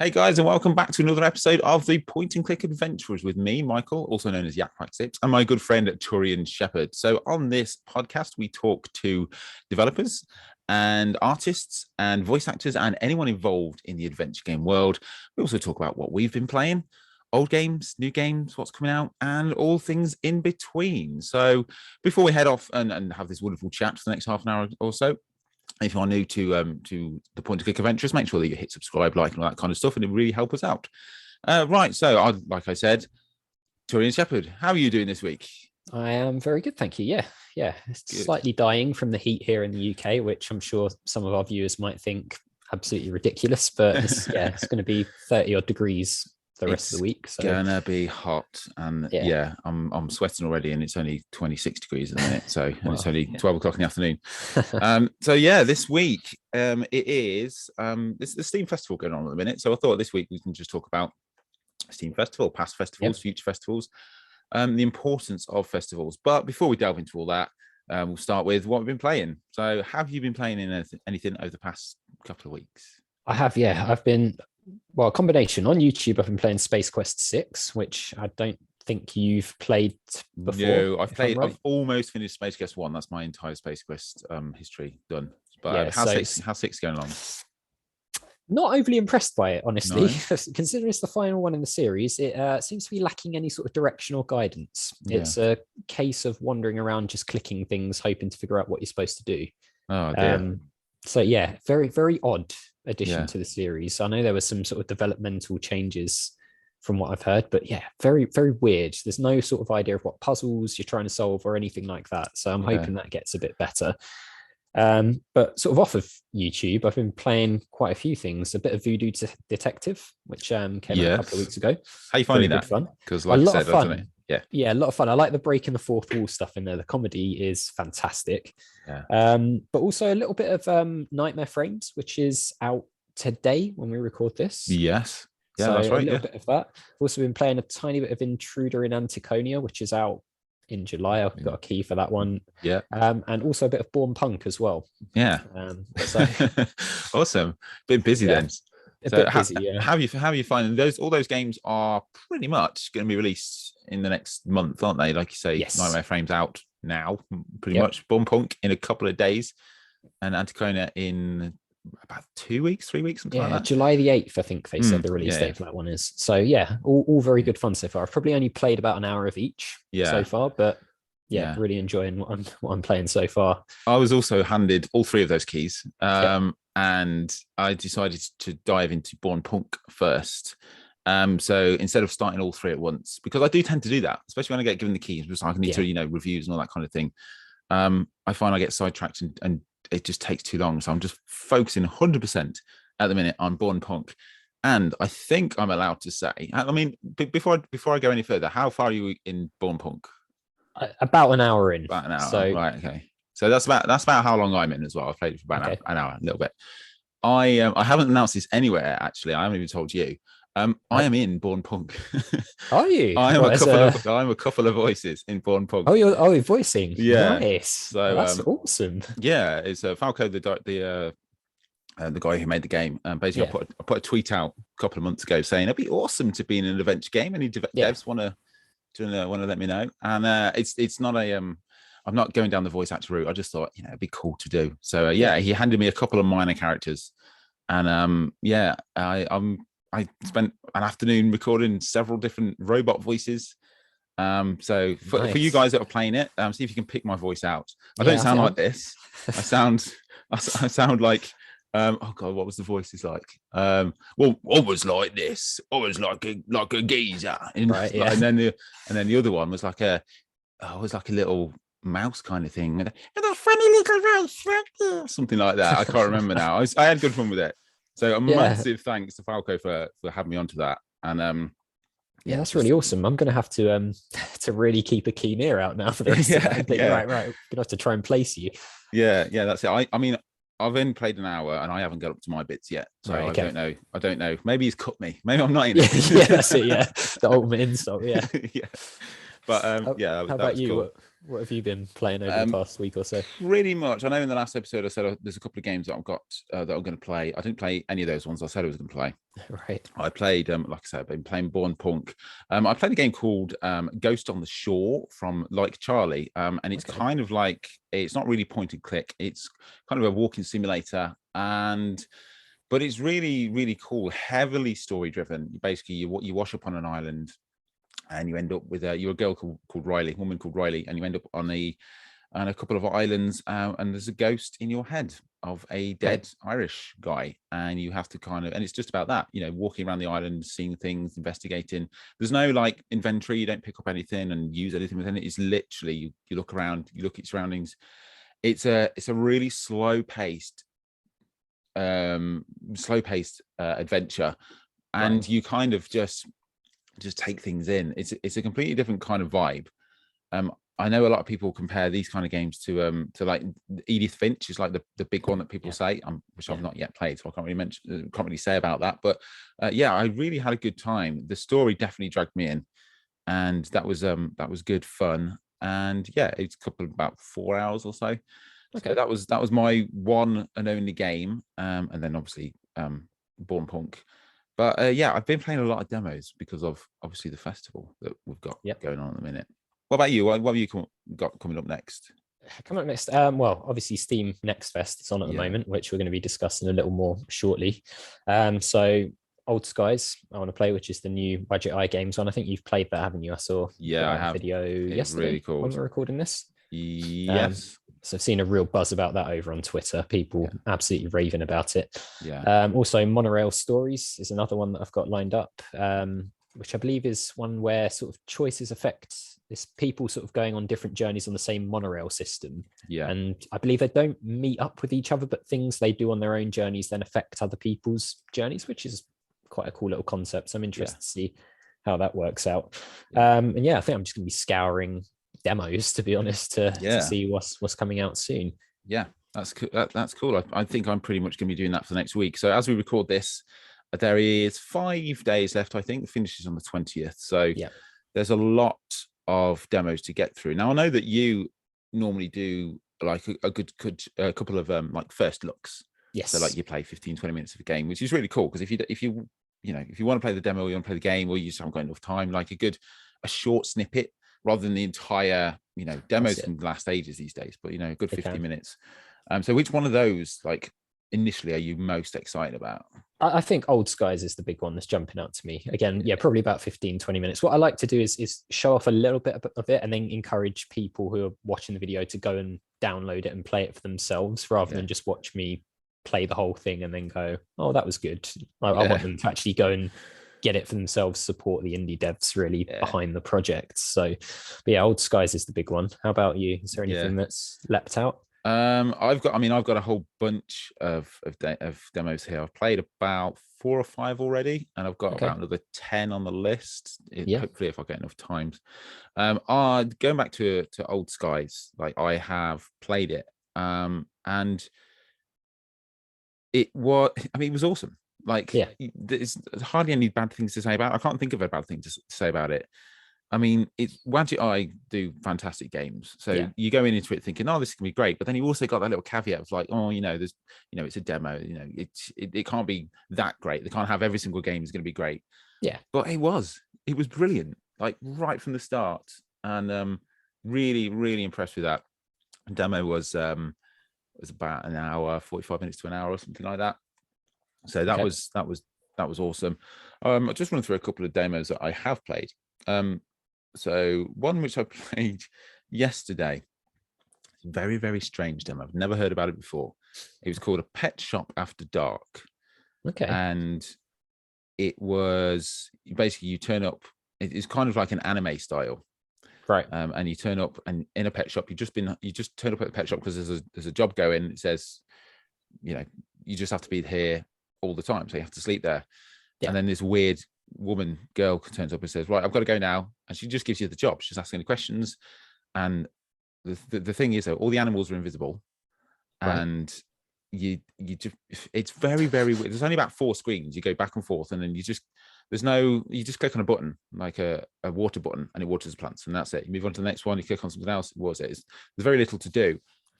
Hey guys, and welcome back to another episode of the Point and Click Adventurers with me, Michael, also known as YakWaxLips, and my good friend Turian Shepherd. So on this podcast, we talk to developers and artists and voice actors and anyone involved in the adventure game world. We also talk about what we've been playing, old games, new games, what's coming out, and all things in between. So before we head off and have this wonderful chat for the next half an hour or so, if you are new to the Point and Click Adventures, make sure that you hit subscribe, like, and all that kind of stuff, and it really help us out. Right, so like I said, Turian Shepherd, how are you doing this week? I am very good, thank you. Yeah. It's slightly dying from the heat here in the UK, which I'm sure some of our viewers might think absolutely ridiculous, but it's going to be 30 odd degrees the rest of the week. So gonna be hot, and I'm sweating already, and it's only 26 degrees at the minute, so and it's only 12 o'clock in the afternoon. So this week it is this the Steam Festival going on at the minute. So I thought this week we can just talk about Steam Festival, past festivals, future festivals, the importance of festivals. But before we delve into all that, we'll start with what we've been playing. So have you been playing in anything over the past couple of weeks? I have, I've been a combination. On YouTube, I've been playing Space Quest 6, which I don't think you've played before. No, I've almost finished Space Quest 1. That's my entire Space Quest history done. But how's 6 going along? Not overly impressed by it, honestly. No. Considering it's the final one in the series, it seems to be lacking any sort of direction or guidance. Yeah. It's a case of wandering around, just clicking things, hoping to figure out what you're supposed to do. Oh, dear. So very, very odd addition to the series. I know there were some sort of developmental changes from what I've heard, but very, very weird. There's no sort of idea of what puzzles you're trying to solve or anything like that. So I'm hoping that gets a bit better. But sort of off of YouTube, I've been playing quite a few things. A bit of Voodoo Detective, which came out a couple of weeks ago. How are you finding that? Fun. Because like I said, fun. Yeah, a lot of fun. I like the breaking the fourth wall stuff in there. The comedy is fantastic. But also a little bit of Nightmare Frames, which is out today when we record this. Yes. Yeah, so that's right. A little bit of that. I've also been playing a tiny bit of Intruder in Anticonia, which is out in July. I've got a key for that one. Yeah. And also a bit of Born Punk as well. Yeah. Awesome. Been busy then. How are you finding all those games are pretty much going to be released in the next month, aren't they? Like you say, Nightmare Frame's out now, pretty much. Born Punk in a couple of days, and Anticonia in about 2 weeks, 3 weeks, something like that. July the 8th, I think they said the release date for that one is. So all very good fun so far. I've probably only played about an hour of each so far, but really enjoying what I'm playing so far. I was also handed all 3 of those keys, and I decided to dive into Born Punk first. So instead of starting all 3 at once, because I do tend to do that, especially when I get given the keys, because I need to, reviews and all that kind of thing. I find I get sidetracked and it just takes too long. So I'm just focusing 100% at the minute on Born Punk. And I think I'm allowed to say, I mean, before I go any further, how far are you in Born Punk? About an hour in. About an hour. So, right. Okay. So that's about how long I'm in as well. I've played it for about an hour, a little bit. I haven't announced this anywhere, actually. I haven't even told you. I am in Born Punk. Are you? I'm a couple of voices in Born Punk. Oh, you're voicing. Yeah. Nice. So that's awesome. Yeah, it's Falco, the guy who made the game. Basically, I put a tweet out a couple of months ago saying it'd be awesome to be in an adventure game. Any devs want to let me know. And it's not a I'm not going down the voice actor route. I just thought it'd be cool to do. So he handed me a couple of minor characters, and I spent an afternoon recording several different robot voices. So for you guys that are playing it, see if you can pick my voice out. I don't sound like this. I sound like oh god, what was the voices like? Well, I was like this. I was like a geezer. And then the other one was like a little mouse kind of thing. And a funny little mouse, something like that. I can't remember now. I had good fun with it. So a massive thanks to Falco for having me onto that. And that's really awesome. I'm gonna have to really keep a keen ear out now for the rest of that. Right. We're gonna have to try and place you. Yeah, that's it. I mean, I've only played an hour and I haven't got up to my bits yet. So I don't know. Maybe he's cut me. Maybe I'm not in it. That's it. Yeah. The ultimate insult. Yeah. But yeah, How that about was you? cool. What have you been playing over the past week or so? Pretty much. I know in the last episode I said there's a couple of games that I've got that I'm going to play. I didn't play any of those ones I said I was going to play. Right. I played, like I said, I've been playing Born Punk. I played a game called Ghost on the Shore from Like Charlie, and it's kind of like, it's not really point and click. It's kind of a walking simulator, but it's really, really cool. Heavily story driven. Basically, you wash up on an island, and you end up with you're a girl called Riley, a woman called Riley, and you end up on a couple of islands, and there's a ghost in your head of a dead Irish guy, and you have to and it's just about that, walking around the island, seeing things, investigating. There's no like inventory. You don't pick up anything and use anything within it. It's literally you look around, you look at your surroundings. It's a really slow paced adventure, and you kind of just take things in. It's a completely different kind of vibe. I know a lot of people compare these kind of games to like Edith Finch is like the big one that people say, which I've not yet played, so I can't really say about that. But yeah, I really had a good time. The story definitely dragged me in, and that was good fun. And yeah, it's about 4 hours or so. Okay, so that was my one and only game, and then obviously Born Punk. But yeah, I've been playing a lot of demos because of obviously the festival that we've got going on at the minute. What about you? What have you got coming up next? Coming up next, well, obviously Steam Next Fest is on at the moment, which we're going to be discussing a little more shortly. So Old Skies, I want to play, which is the new Budget Eye Games one. I think you've played that, haven't you? I saw I have. Video yesterday really cool. when we're recording this. Yes. So I've seen a real buzz about that over on Twitter. People absolutely raving about it. Yeah. Also, Monorail Stories is another one that I've got lined up, which I believe is one where sort of choices affect this people sort of going on different journeys on the same monorail system. Yeah. And I believe they don't meet up with each other, but things they do on their own journeys then affect other people's journeys, which is quite a cool little concept. So I'm interested to see how that works out. And yeah, I think I'm just going to be scouring demos, to be honest, to see what's coming out soon. Yeah, that's cool. That's cool. I think I'm pretty much going to be doing that for the next week. So as we record this, there is 5 days left. I think finishes on the 20th. So there's a lot of demos to get through. Now I know that you normally do like a good couple of like first looks. Yes. So like you play 15-20 minutes of a game, which is really cool, because if you want to play the demo, or you want to play the game, or you just haven't got enough time, like a short snippet rather than the entire demos can last ages these days, but a good 50 minutes. So which one of those like initially are you most excited about? I think Old Skies is the big one that's jumping out to me. Again, probably about 15-20 minutes. What I like to do is show off a little bit of it and then encourage people who are watching the video to go and download it and play it for themselves, rather than just watch me play the whole thing and then go, oh, that was good. I want them to actually go and get it for themselves, support the indie devs really behind the project. So but yeah, Old Skies is the big one. How about you? Is there anything that's leapt out? I've got a whole bunch of demos here. I've played about 4 or 5 already, and I've got about another 10 on the list. Hopefully, if I get enough times. Going back to Old Skies, like I have played it, and it was awesome. Like there's hardly any bad things to say about it. I can't think of a bad thing to say about it. I mean, Wadget Eye do fantastic games. So you go into it thinking, oh, this is gonna be great. But then you also got that little caveat of like, oh, there's, it's a demo, it can't be that great. They can't have every single game is gonna be great. Yeah. But it was brilliant, like right from the start. And really, really impressed with that. The demo was about an hour, 45 minutes to an hour or something like that. So that was awesome. I'll just run through a couple of demos that I have played. So one which I played yesterday, very, very strange demo. I've never heard about it before. It was called A Pet Shop After Dark. Okay. And it was basically you turn up. It's kind of like an anime style, right? And you turn up and in a pet shop. You just turn up at the pet shop because there's a job going. It says, you just have to be here all the time, so you have to sleep there. And then this weird girl turns up and says, right, I've got to go now, and she just gives you the job. She's asking any questions, and the thing is, though, all the animals are invisible, and you just, it's very, very weird. There's only about 4 screens. You go back and forth, and then there's no, you just click on a button, like a water button, and it waters the plants, and that's it. You move on to the next one, you click on something else, it waters it. There's very little to do,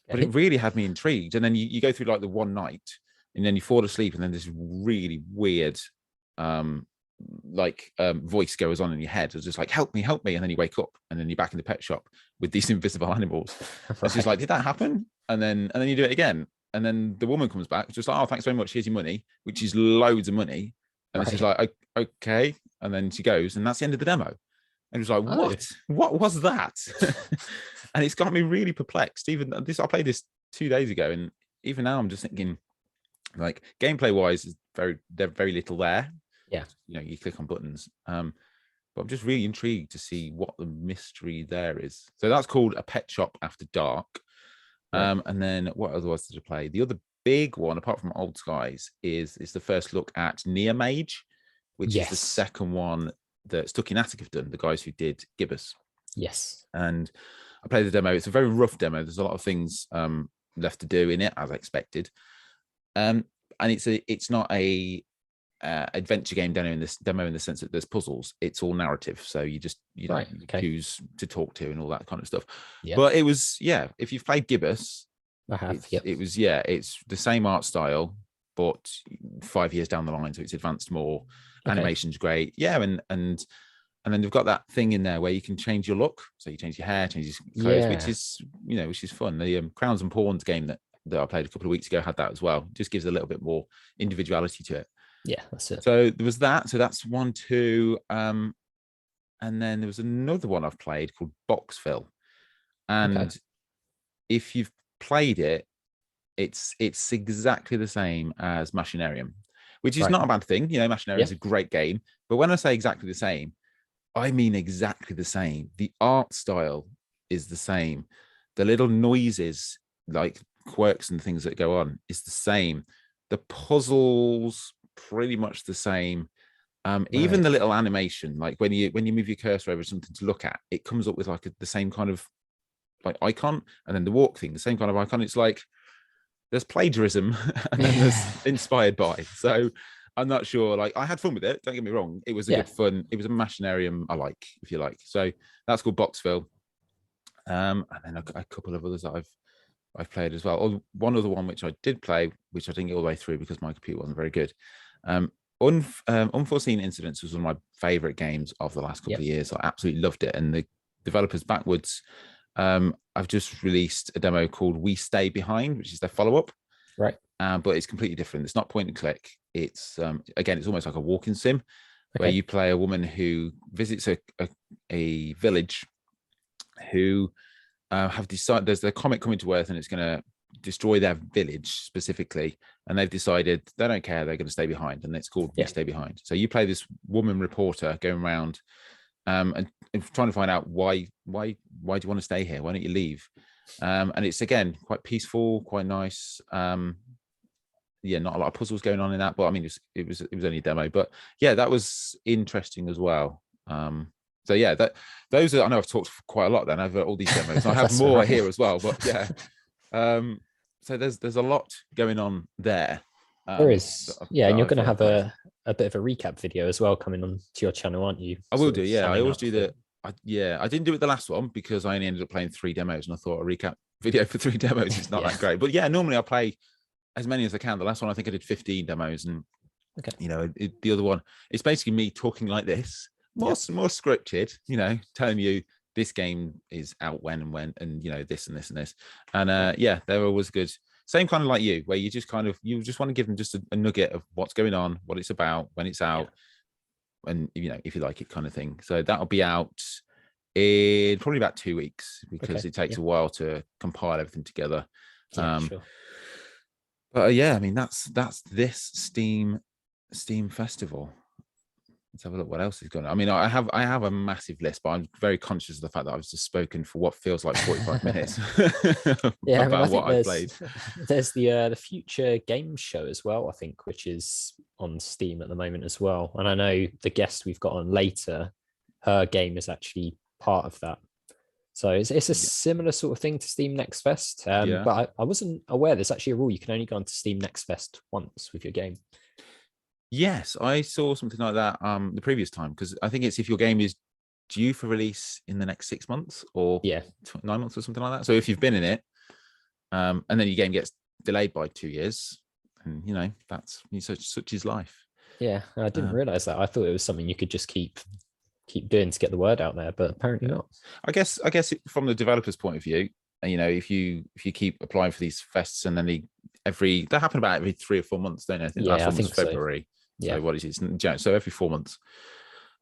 but it really had me intrigued. And then you go through like the one night, and then you fall asleep, and then this really weird voice goes on in your head. It's just like, help me, and then you wake up, and then you're back in the pet shop with these invisible animals. Right. It's just like, did that happen? And then you do it again, and then the woman comes back, just like, oh, thanks very much, here's your money, which is loads of money. And it's just like, okay, and then she goes, and that's the end of the demo. And it was like, what was that? And it's got me really perplexed. Even this, I played this 2 days ago, and even now I'm just thinking, like, gameplay wise, there's very little there. Yeah, you click on buttons, but I'm just really intrigued to see what the mystery there is. So that's called A Pet Shop After Dark. Right. And then what otherwise did I play? The other big one, apart from Old Skies, is the first look at Near Mage, which is the second one that Stuck in Attic have done, the guys who did Gibbous. Yes. And I played the demo. It's a very rough demo. There's a lot of things left to do in it, as I expected. And it's not a adventure game demo in the sense that there's puzzles. It's all narrative, so you choose to talk to and all that kind of stuff. But it was, if you've played Gibbous, I have. It was it's the same art style, but 5 years down the line, so it's advanced more. Animation's great, and then they've got that thing in there where you can change your look, so you change your hair, change your clothes, which is fun. The Crowns and Pawns game that I played a couple of weeks ago had that as well. Just gives a little bit more individuality to it. Yeah, that's it. So there was that. So that's 1, 2. And then there was another one I've played called Boxville. And if you've played it, it's exactly the same as Machinarium, which is not a bad thing. Machinarium is a great game. But when I say exactly the same, I mean exactly the same. The art style is the same. The little noises, like quirks and things that go on, is the same. The puzzles, pretty much the same. Even the little animation, like when you move your cursor over something to look at, it comes up with like the same kind of like icon, and then the walk thing, the same kind of icon. It's like there's plagiarism and then there's inspired by. So I'm not sure. Like, I had fun with it, don't get me wrong. It was a good fun. It was a Machinarium I like, if you like. So that's called Boxville. And then a couple of others that I've played as well. Or one other one which I did play, which I didn't get all the way through because my computer wasn't very good. Unforeseen Incidents was one of my favorite games of the last couple of years. I absolutely loved it. And the developers Backwards, I've just released a demo called We Stay Behind, which is their follow-up. Right. But it's completely different. It's not point and click. It's again, it's almost like a walking sim where you play a woman who visits a village who have decided there's a comet coming to Earth and it's going to destroy their village specifically, and they've decided they don't care, they're going to stay behind, and it's called We Stay Behind. So you play this woman reporter going around and trying to find out why do you want to stay here, why don't you leave, and it's again quite peaceful, quite nice. Not a lot of puzzles going on in that, but I mean it was only a demo, but that was interesting as well. So those are, I know I've talked quite a lot then over all these demos. I have more here as well, but so there's a lot going on there. There is, and you're going to have a bit of a recap video as well coming on to your channel, aren't you? I will do, I always do that. I didn't do it the last one because I only ended up playing 3 demos, and I thought a recap video for 3 demos is not that great. But normally I play as many as I can. The last one I think I did 15 demos, and the other one, it's basically me talking like this, more scripted, telling you this game is out when, and this and this and this, and they're always good. Same kind of like you, where you just want to give them just a nugget of what's going on, what it's about, when it's out, and if you like it, kind of thing. So that'll be out in probably about 2 weeks because it takes a while to compile everything together. Sure. But I mean that's this Steam Festival. Let's have a look what else is going on. I mean, I have a massive list, but I'm very conscious of the fact that I've just spoken for what feels like 45 minutes about what I played. There's the Future Game Show as well, I think, which is on Steam at the moment as well. And I know the guest we've got on later, her game is actually part of that. So it's a similar sort of thing to Steam Next Fest. But I wasn't aware there's actually a rule you can only go onto Steam Next Fest once with your game. Yes, I saw something like that the previous time, because I think it's if your game is due for release in the next 6 months or 9 months or something like that. So if you've been in it, and then your game gets delayed by 2 years, and that's such is life. Yeah, I didn't realize that. I thought it was something you could just keep doing to get the word out there, but apparently not. I guess from the developer's point of view, if you keep applying for these fests, and then they happen about every 3 or 4 months, don't they? I think last one was February. Yeah. So what is it? So every 4 months.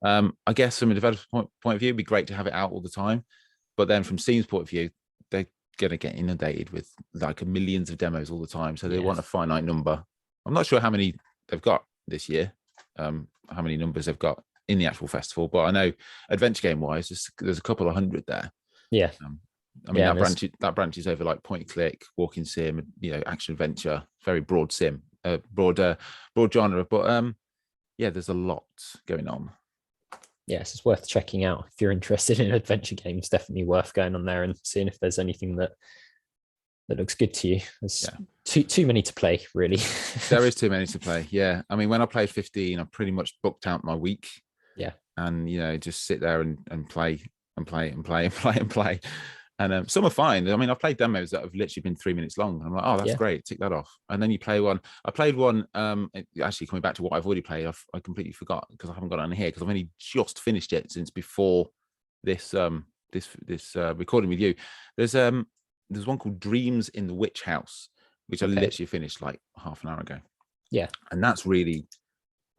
I guess from a developer's point of view, it'd be great to have it out all the time. But then from Steam's point of view, they're going to get inundated with like millions of demos all the time. So they want a finite number. I'm not sure how many they've got this year, how many numbers they've got in the actual festival. But I know adventure game wise, there's a couple of hundred there. Yeah. That branches over like point and click, walking sim, action adventure, very broad sim, broad genre. But there's a lot going on. Yes, it's worth checking out if you're interested in adventure games. Definitely worth going on there and seeing if there's anything that looks good to you. There's too many to play, really. There is too many to play. Yeah, I mean, when I played 15, I pretty much booked out my week. Yeah, and just sit there and play and play and play and play and play. And some are fine. I mean, I've played demos that have literally been 3 minutes long. I'm like, oh, that's great. Tick that off. And then you play one. I played one. Actually, coming back to what I've already played, I completely forgot because I haven't got it on here because I've only just finished it since before this recording with you. There's one called Dreams in the Witch House, which I literally finished like half an hour ago. Yeah, and that's really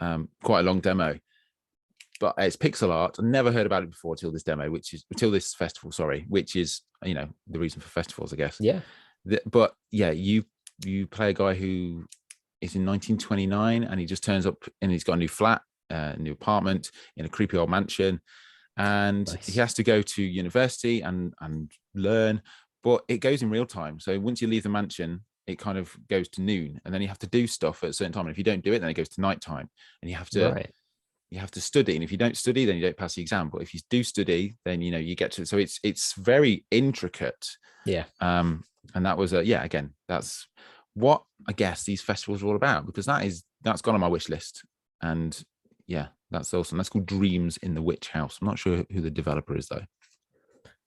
quite a long demo. But it's pixel art. I never heard about it before till this festival, which is, the reason for festivals, I guess. Yeah. But yeah, you play a guy who is in 1929 and he just turns up and he's got a new flat, a new apartment in a creepy old mansion. And he has to go to university and learn, but it goes in real time. So once you leave the mansion, it kind of goes to noon and then you have to do stuff at a certain time. And if you don't do it, then it goes to nighttime and you have to... Right. You have to study, and if you don't study, then you don't pass the exam. But if you do study, then you get to. So it's very intricate. Yeah. And that was again, that's what I guess these festivals are all about, because that's gone on my wish list, and that's awesome. That's called Dreams in the Witch House. I'm not sure who the developer is though.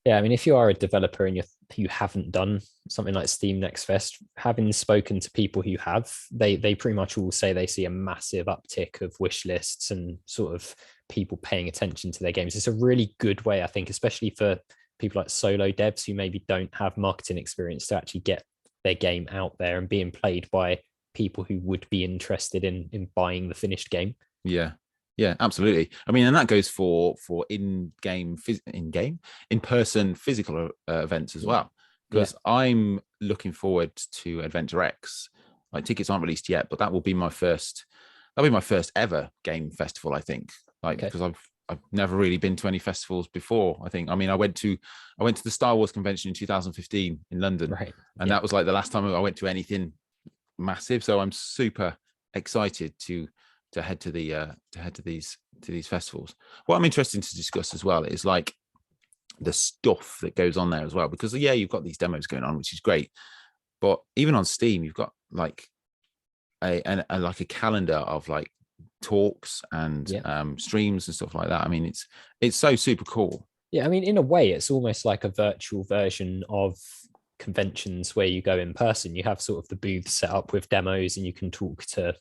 Yeah, I mean, if you are a developer and you haven't done something like Steam Next Fest, having spoken to people who have, they pretty much all say they see a massive uptick of wish lists and sort of people paying attention to their games. It's a really good way, I think, especially for people like solo devs who maybe don't have marketing experience, to actually get their game out there and being played by people who would be interested in buying the finished game. Yeah, absolutely. I mean, and that goes for in-person physical events as well. Because I'm looking forward to Adventure X. Like, tickets aren't released yet, but that'll be my first ever game festival, I think. Because I've never really been to any festivals before. I think. I mean, I went to the Star Wars convention in 2015 in London, right? And that was like the last time I went to anything massive. So I'm super excited to head to these festivals. What I'm interested to discuss as well is like the stuff that goes on there as well, because you've got these demos going on, which is great, but even on Steam you've got like a calendar of like talks and streams and stuff like that. I mean, it's so super cool. Yeah, I mean, in a way it's almost like a virtual version of conventions where you go in person. You have sort of the booths set up with demos and you can talk to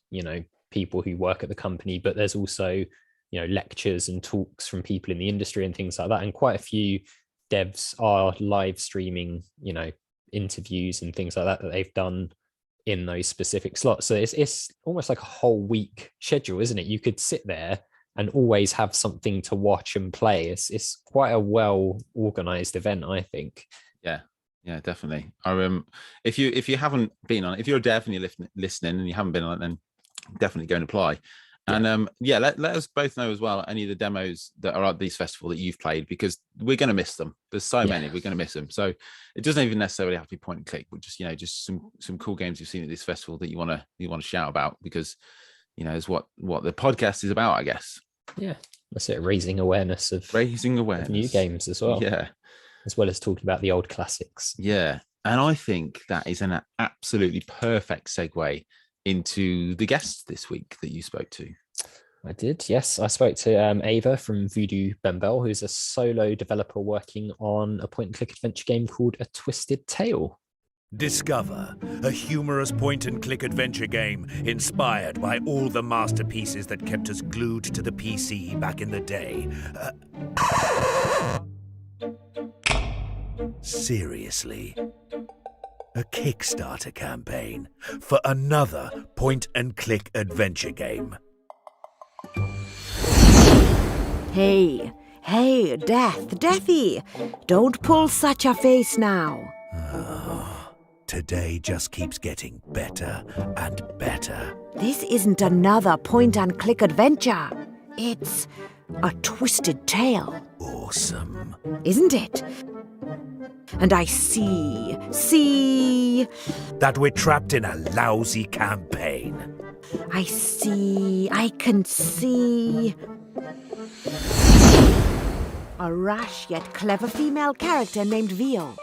people who work at the company, but there's also lectures and talks from people in the industry and things like that, and quite a few devs are live streaming interviews and things like that they've done in those specific slots. So it's almost like a whole week schedule, isn't it? You could sit there and always have something to watch and play. It's quite a well organized event, I think. Yeah, definitely. If you haven't been on it, if you're a dev and you're listening and you haven't been on it, then definitely go and apply. And let us both know as well any of the demos that are at these festival that you've played, because we're going to miss them. There's so many, we're going to miss them. So it doesn't even necessarily have to be point and click, but just some cool games you've seen at this festival that you want to shout about, because is what the podcast is about, I guess. Yeah, that's it. Raising awareness of new games as well. Yeah, as well as talking about the old classics. Yeah, and I think that is an absolutely perfect segue into the guest this week that you spoke to. I did, yes. I spoke to Ava from Voodoo Bembel, who's a solo developer working on a point-and-click adventure game called A Twisted Tale. Discover a humorous point-and-click adventure game inspired by all the masterpieces that kept us glued to the PC back in the day. Seriously. A Kickstarter campaign for another point-and-click adventure game. Hey, Deathy, don't pull such a face now. Today just keeps getting better and better. This isn't another point-and-click adventure. It's a twisted tale. Awesome. Isn't it? And I see... That we're trapped in a lousy campaign. I can see... a rash yet clever female character named Vio,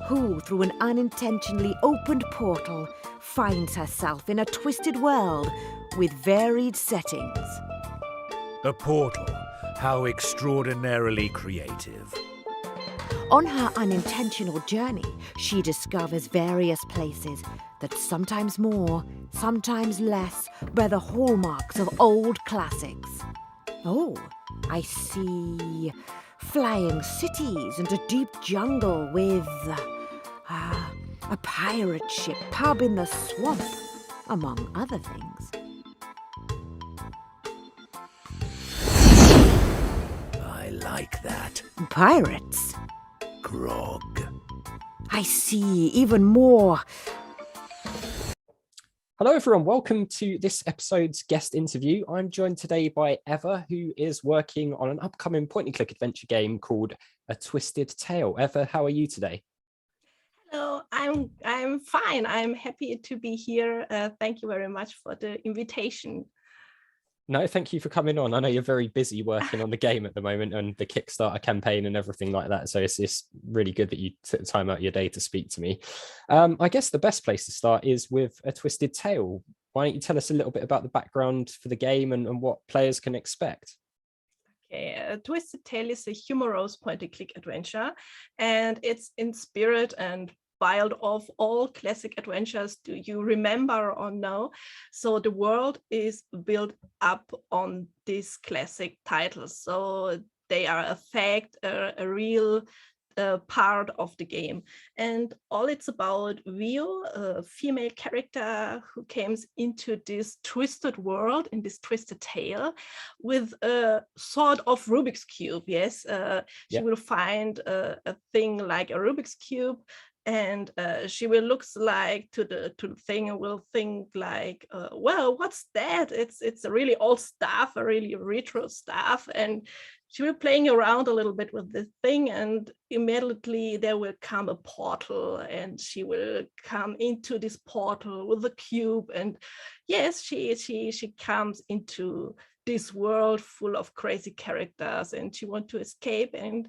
who, through an unintentionally opened portal, finds herself in a twisted world with varied settings. A portal. How extraordinarily creative. On her unintentional journey, she discovers various places that sometimes more, sometimes less, bear the hallmarks of old classics. Oh, I see flying cities and a deep jungle with a pirate ship, pub in the swamp, among other things. I like that. Pirates? Grog. I see even more. Hello, everyone. Welcome to this episode's guest interview. I'm joined today by Eva, who is working on an upcoming point-and-click adventure game called A Twisted Tale. Eva, how are you today? Hello, I'm fine. I'm happy to be here. Thank you very much for the invitation. No, thank you for coming on. I know you're very busy working on the game at the moment and the Kickstarter campaign and everything like that. So it's really good that you took time out of your day to speak to me. I guess the best place to start is with A Twisted Tale. Why don't you tell us a little bit about the background for the game and what players can expect? Okay, Twisted Tale is a humorous point-and-click adventure, and it's in spirit and filed of all classic adventures do you remember or know. So the world is built up on these classic titles. So they are a fact, a real part of the game. And all it's about Vio, a female character who comes into this twisted world, in this twisted tale, with a sort of Rubik's Cube. Yes, she will find a thing like a Rubik's Cube, and she will looks like to the thing and will think like, well, what's that? It's a really old stuff, a really retro stuff, and she will playing around a little bit with the thing, and immediately there will come a portal, and she will come into this portal with the cube, and yes, she comes into this world full of crazy characters, and she wants to escape and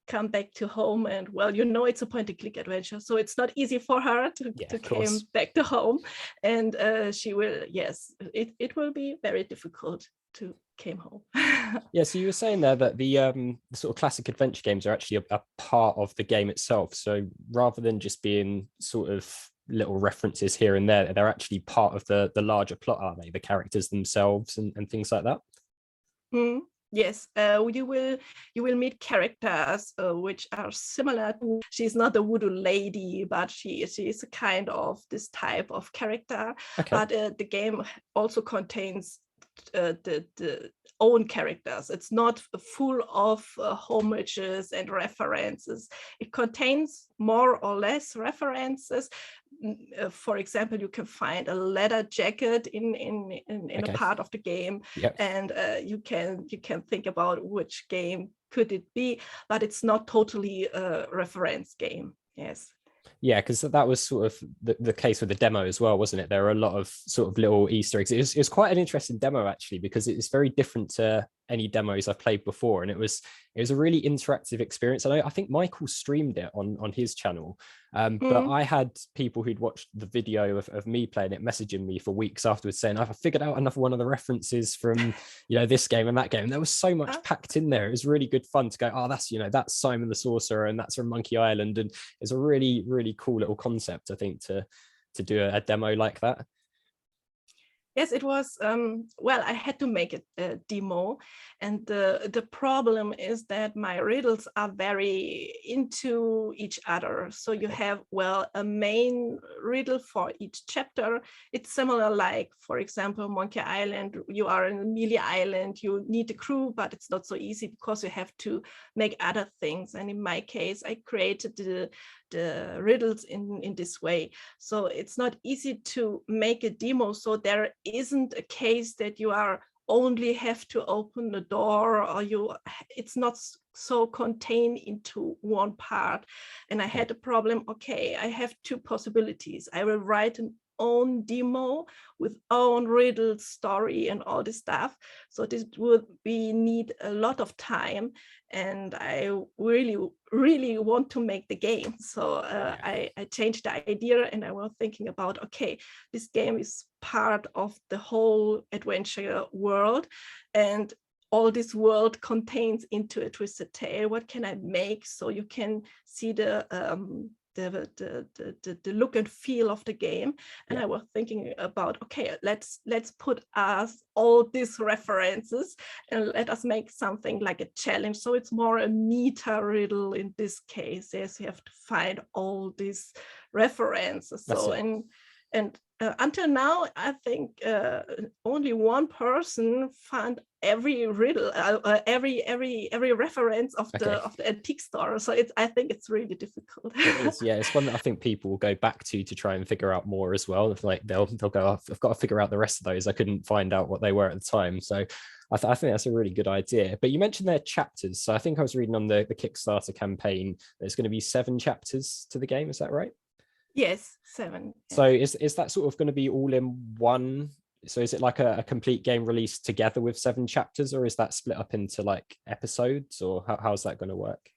come back to home. And well, you know, it's a point-and-click adventure, so it's not easy for her to come back to home, and she will, yes, it will be very difficult to came home. Yeah, so you were saying there that the sort of classic adventure games are actually a part of the game itself, so rather than just being sort of little references here and there, they're actually part of the larger plot, aren't they? The characters themselves and things like that. Yes, you will meet characters which are similar to, she's not a voodoo lady, but she is a kind of this type of character. Okay. But the game also contains the own characters. It's not full of homages and references. It contains more or less references. For example, you can find a leather jacket in a part of the game, and you can think about which game could it be, but it's not totally a reference game. Yes. Yeah, because that was sort of the case with the demo as well, wasn't it? There are a lot of sort of little Easter eggs. It was quite an interesting demo, actually, because it's very different to any demos I've played before, and it was a really interactive experience. And I think Michael streamed it on his channel, but I had people who'd watched the video of me playing it messaging me for weeks afterwards saying, I've figured out another one of the references from this game and that game. And there was so much packed in there. It was really good fun to go, oh, that's Simon the Sorcerer and that's from Monkey Island, and it's a really, really cool little concept, I think, to do a demo like that. Yes, it was, well, I had to make a demo, and the problem is that my riddles are very into each other. So you have, well, a main riddle for each chapter. It's similar, like, for example, Monkey Island, you are in Amelia Island, you need a crew, but it's not so easy because you have to make other things. And in my case, I created the riddles in this way. So it's not easy to make a demo. So there isn't a case that you are only have to open the door, or it's not so contained into one part. And I had a problem. Okay, I have two possibilities. I will write an own demo with own riddle story and all this stuff. So this would need a lot of time, and I really, really want to make the game. So I changed the idea, and I was thinking about, okay, this game is part of the whole adventure world, and all this world contains into a Twisted Tale. What can I make so you can see the look and feel of the game? And I was thinking about, okay, let's put us all these references and let us make something like a challenge. So it's more a meta riddle in this case. Yes, you have to find all these references. So and until now, I think only one person found every riddle, every reference of the antique store. So I think it's really difficult. It is, it's one that I think people will go back to try and figure out more as well. If like they'll go, I've got to figure out the rest of those. I couldn't find out what they were at the time. So I think that's a really good idea. But you mentioned their chapters. So I think I was reading on the Kickstarter campaign, there's going to be 7 chapters to the game. Is that right? Yes, 7. So is that sort of going to be all in one? So is it like a complete game released together with 7 chapters, or is that split up into like episodes, or how's that going to work?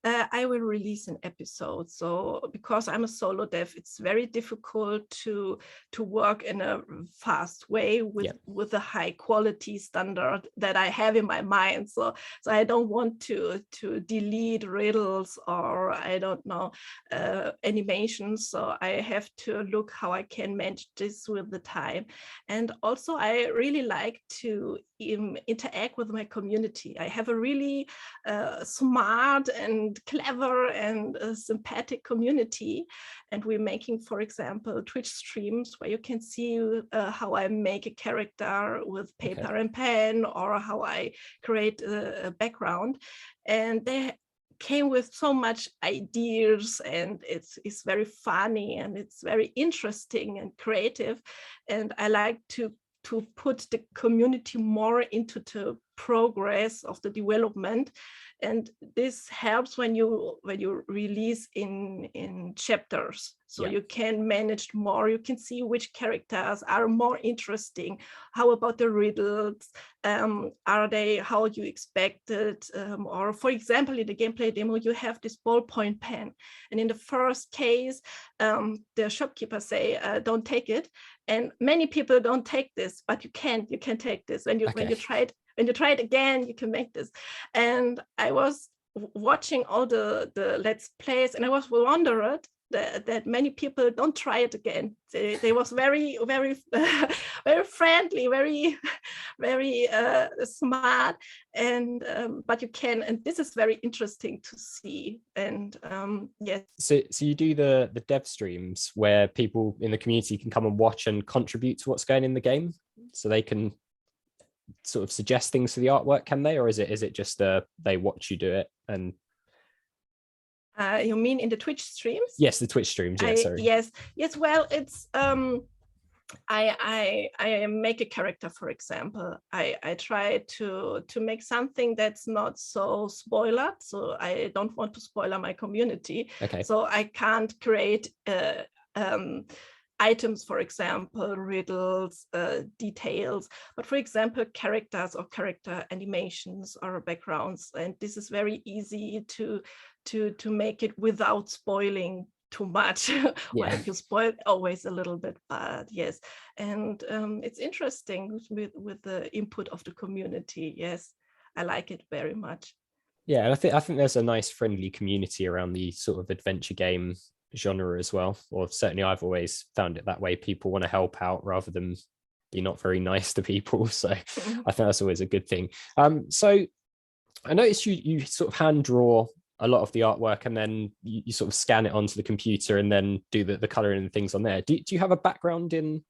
I will release an episode. So because I'm a solo dev, it's very difficult to work in a fast way with a high quality standard that I have in my mind. So I don't want to delete riddles, or I don't know, animations. So I have to look how I can manage this with the time. And also I really like to interact with my community. I have a really smart and clever and sympathetic community, and we're making, for example, Twitch streams where you can see how I make a character with paper and pen, or how I create a background. And they came with so much ideas, and it's very funny, and it's very interesting and creative, and I like to put the community more into the progress of the development. And this helps when you release in chapters. So you can manage more, you can see which characters are more interesting. How about the riddles? Are they how you expected? Or for example, in the gameplay demo, you have this ballpoint pen. And in the first case, the shopkeeper say, don't take it. And many people don't take this, but you can take this. When you try it again, you can make this. And I was watching all the Let's Plays, and I was wondering that many people don't try it again. They was very, very, very friendly, very, very smart, and but you can, and this is very interesting to see. And yes. So you do the dev streams where people in the community can come and watch and contribute to what's going in the game, so they can sort of suggest things for the artwork, can they, or is it just they watch you do it? And you mean in the Twitch streams? Yes, the Twitch streams. Yeah, sorry. Yes. Well, it's I make a character, for example. I try to make something that's not so spoiler. So I don't want to spoiler my community. Okay. So I can't create items, for example, riddles, details, but for example, characters or character animations or backgrounds. And this is very easy to make it without spoiling too much. Well, you spoil always a little bit, but yes. And it's interesting with the input of the community. Yes, I like it very much. Yeah, and I think there's a nice friendly community around the sort of adventure game genre as well. Or certainly I've always found it that way. People want to help out rather than be not very nice to people. So I think that's always a good thing. So I noticed you sort of hand draw a lot of the artwork, and then you sort of scan it onto the computer and then do the coloring and things on there. Do you have a background in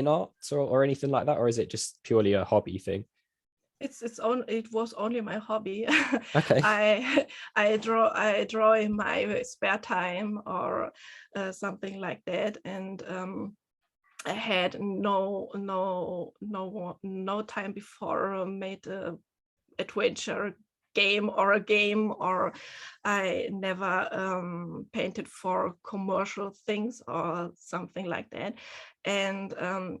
art or anything like that, or is it just purely a hobby thing? It was only my hobby. Okay. I draw in my spare time or something like that, and I had no time before made a adventure game, or I never painted for commercial things or something like that. And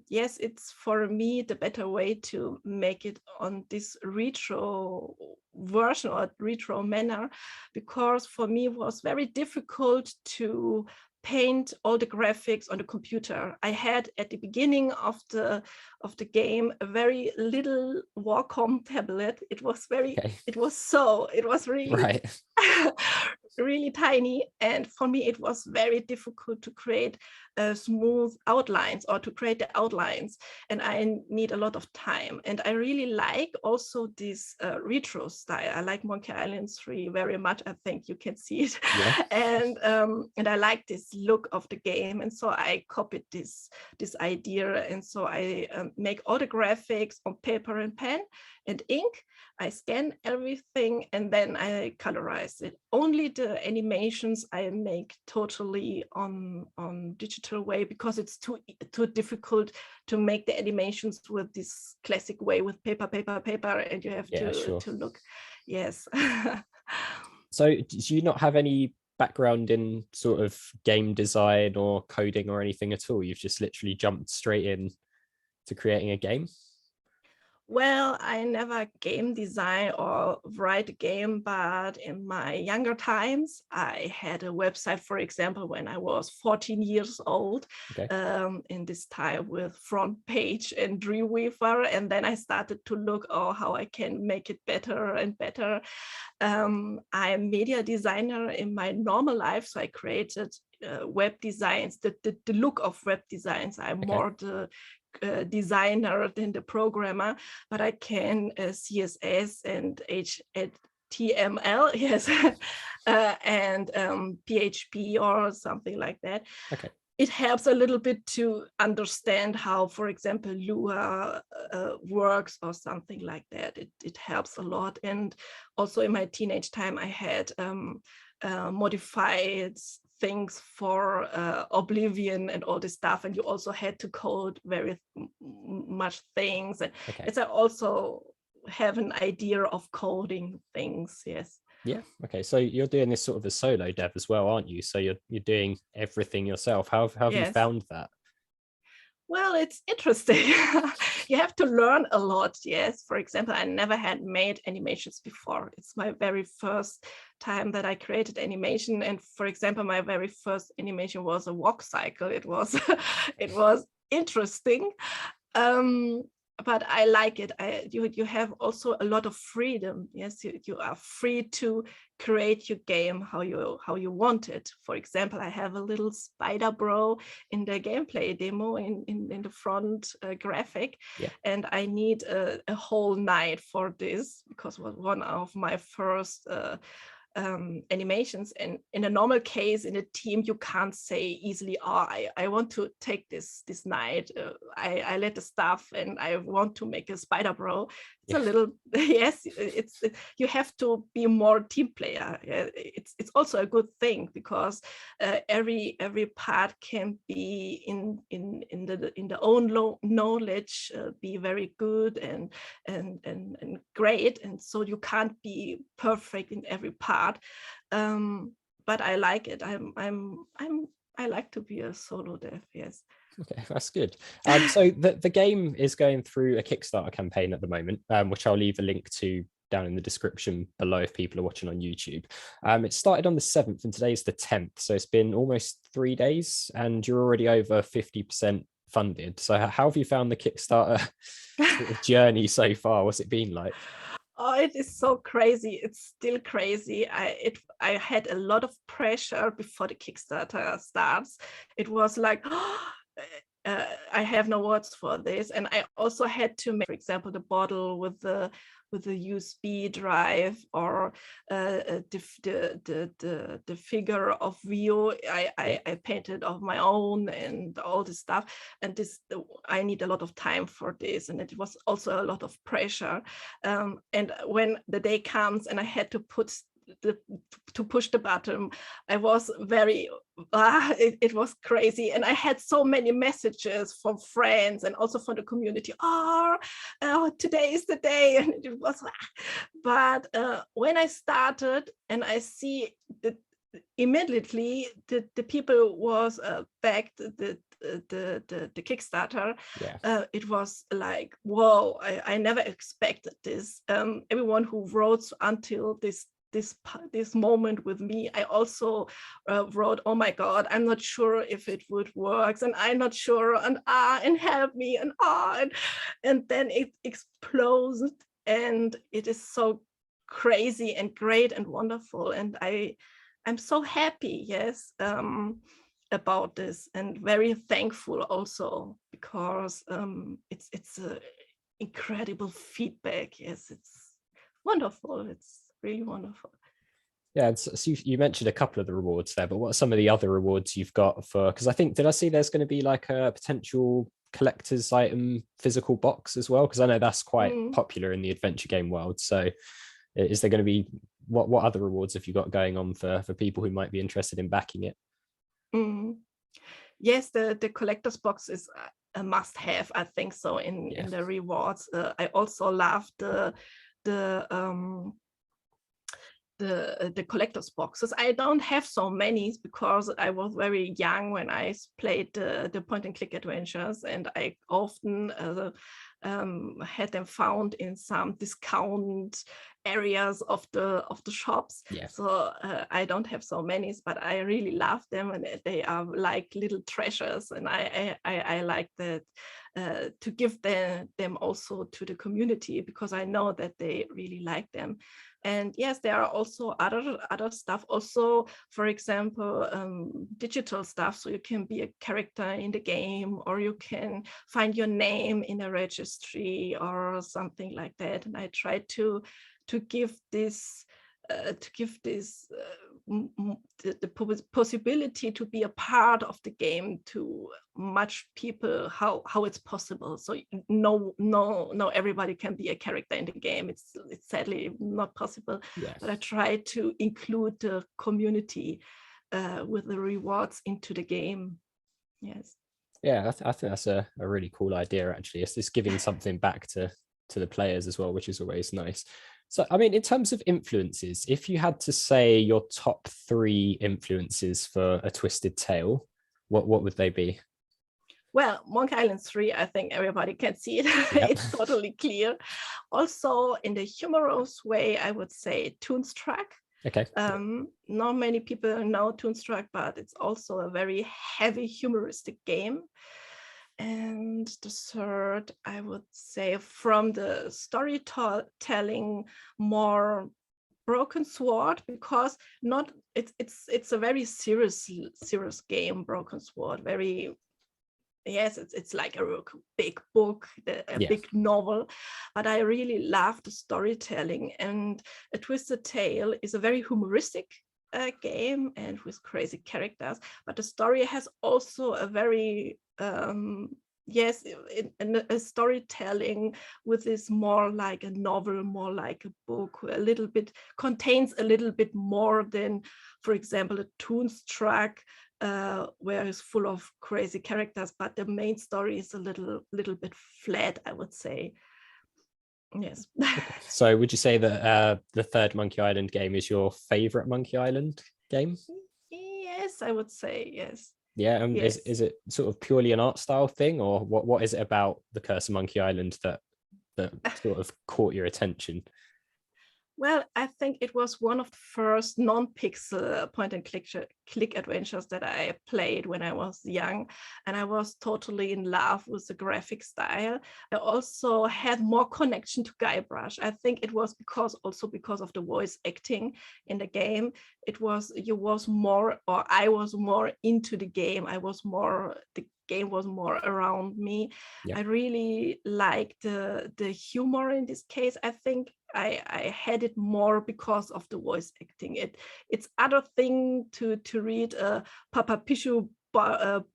yes, it's for me the better way to make it on this retro version or retro manner, because for me it was very difficult to paint all the graphics on the computer. I had at the beginning of the game a very little Wacom tablet. It was really right. really tiny, and for me it was very difficult to create smooth outlines or to create the outlines, and I need a lot of time. And I really like also this retro style. I like Monkey Island 3 very much. I think you can see it. Yeah. And I like this look of the game, and so I copied this idea, and so I make all the graphics on paper and pen and ink. I scan everything and then I colorize it. Only the animations I make totally on digital way, because it's too difficult to make the animations with this classic way with paper, and you have to look. Yes. So do you not have any background in sort of game design or coding or anything at all? You've just literally jumped straight in to creating a game? Well, I never game design or write a game, but in my younger times, I had a website, for example, when I was 14 years old, in this time with front page and Dreamweaver. And then I started to look, how I can make it better and better. I'm a media designer in my normal life, so I created web designs, the look of web designs. I'm more the designer than the programmer, but I can CSS and HTML, yes, and PHP or something like that. Okay. It helps a little bit to understand how, for example, Lua works or something like that. It helps a lot. And also in my teenage time, I had modified things for Oblivion and all this stuff, and you also had to code very much things. And I also have an idea of coding things. Yes. Yeah. Okay. So you're doing this sort of a solo dev as well, aren't you? So you're doing everything yourself. How have you found that? Well, it's interesting. You have to learn a lot. Yes. For example, I never had made animations before. It's my very first time that I created animation. And for example, my very first animation was a walk cycle. It was interesting. But I like it. You have also a lot of freedom. Yes, you are free to create your game how you want it. For example, I have a little spider bro in the gameplay demo in the front graphic, and I need a whole night for this, because it was one of my first animations. And in a normal case in a team, you can't say easily, I want to take this night, I let the stuff and I want to make a spider bro. It's a little it's you have to be more team player. It's also a good thing, because every part can be in the own knowledge be very good and great, and so you can't be perfect in every part. But I like it. I like to be a solo dev. Yes. Okay, that's good. So the game is going through a Kickstarter campaign at the moment, which I'll leave a link to down in the description below if people are watching on YouTube. It started on the 7th and today's the 10th. So it's been almost 3 days and you're already over 50% funded. So how have you found the Kickstarter sort of journey so far? What's it been like? Oh, it is so crazy. It's still crazy. I had a lot of pressure before the Kickstarter starts. It was like, I have no words for this. And I also had to make, for example, the bottle with the USB drive, or the figure of Vio I painted of my own, and all this stuff. And this, I need a lot of time for this, and it was also a lot of pressure. And when the day comes and I had to push the button, I was very it was crazy, and I had so many messages from friends and also from the community. Oh, today is the day, and it was. But when I started and I see that immediately the people was backed the Kickstarter, it was like, whoa, I never expected this. Everyone who wrote until this moment with me, I also wrote, oh my God, I'm not sure if it would work, and I'm not sure, and help me, and then it exploded, and it is so crazy and great and wonderful, and I'm so happy, yes, about this, and very thankful also, because it's a incredible feedback. Yes, it's wonderful. It's really wonderful. Yeah, so you mentioned a couple of the rewards there, but what are some of the other rewards you've got for, because I think, did I see there's going to be like a potential collector's item physical box as well? Because I know that's quite popular in the adventure game world. So is there going to be, what other rewards have you got going on for people who might be interested in backing it? Yes, the collector's box is a must-have, I think so, in the rewards. I also love the collector's boxes. I don't have so many because I was very young when I played the point and click adventures, and I often had them found in some discount areas of the shops. So I don't have so many, but I really love them, and they are like little treasures, and I like that to give them also to the community, because I know that they really like them. And yes, there are also other stuff also, for example, digital stuff. So you can be a character in the game, or you can find your name in a registry or something like that. And I try to give this the possibility to be a part of the game to much people, how it's possible. So no everybody can be a character in the game. It's sadly not possible. But I try to include the community with the rewards into the game. Yes. Yeah, I think that's a really cool idea, actually. It's just giving something back to the players as well, which is always nice. So, I mean, in terms of influences, if you had to say your top 3 influences for A Twisted Tale, what would they be? Well, Monkey Island 3, I think everybody can see it. It's totally clear. Also, in the humorous way, I would say Toonstruck. Okay. Not many people know Toonstruck, but it's also a very heavy humoristic game. And the third, I would say, from the storytelling, more Broken Sword, because it's a very serious game. Broken Sword, very. Yes, it's like a big book, a big novel, but I really love the storytelling. And A Twisted Tale is a very humoristic game and with crazy characters, but the story has also a very a storytelling with this more like a novel, more like a book, contains a little bit more than, for example, a Toonstruck, where it's full of crazy characters, but the main story is a little bit flat, I would say. Yes. So would you say that the third Monkey Island game is your favorite Monkey Island game? Yes, I would say yes. Yeah, Yes. is it sort of purely an art style thing, or what is it about the Curse of Monkey Island that sort of caught your attention? Well, I think it was one of the first non-pixel point-and-click adventures that I played when I was young, and I was totally in love with the graphic style. I also had more connection to Guybrush. I think it was because of the voice acting in the game. I was more into the game. The game was more around me. Yeah. I really liked the humor in this case. I think I had it more because of the voice acting. It's other thing to read Papa Pichu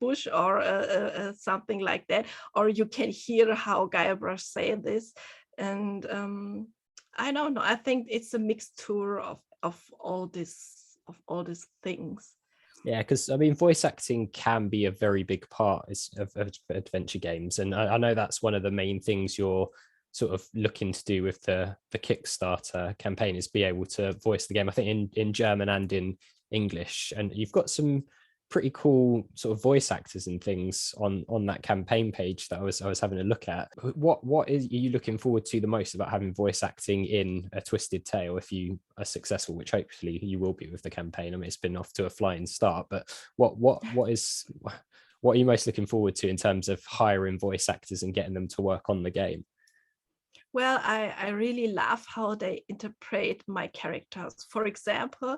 Bush or something like that, or you can hear how Guybrush say this, and I don't know. I think it's a mixture of all these things. Yeah, because I mean, voice acting can be a very big part of adventure games, and I know that's one of the main things you're sort of looking to do with the Kickstarter campaign, is be able to voice the game. I think in German and in English, and you've got some pretty cool sort of voice actors and things on that campaign page that I was having a look at. What are you looking forward to the most about having voice acting in A Twisted Tale, if you are successful, which hopefully you will be with the campaign? I mean, it's been off to a flying start, but what are you most looking forward to in terms of hiring voice actors and getting them to work on the game? Well, I really love how they interpret my characters. For example,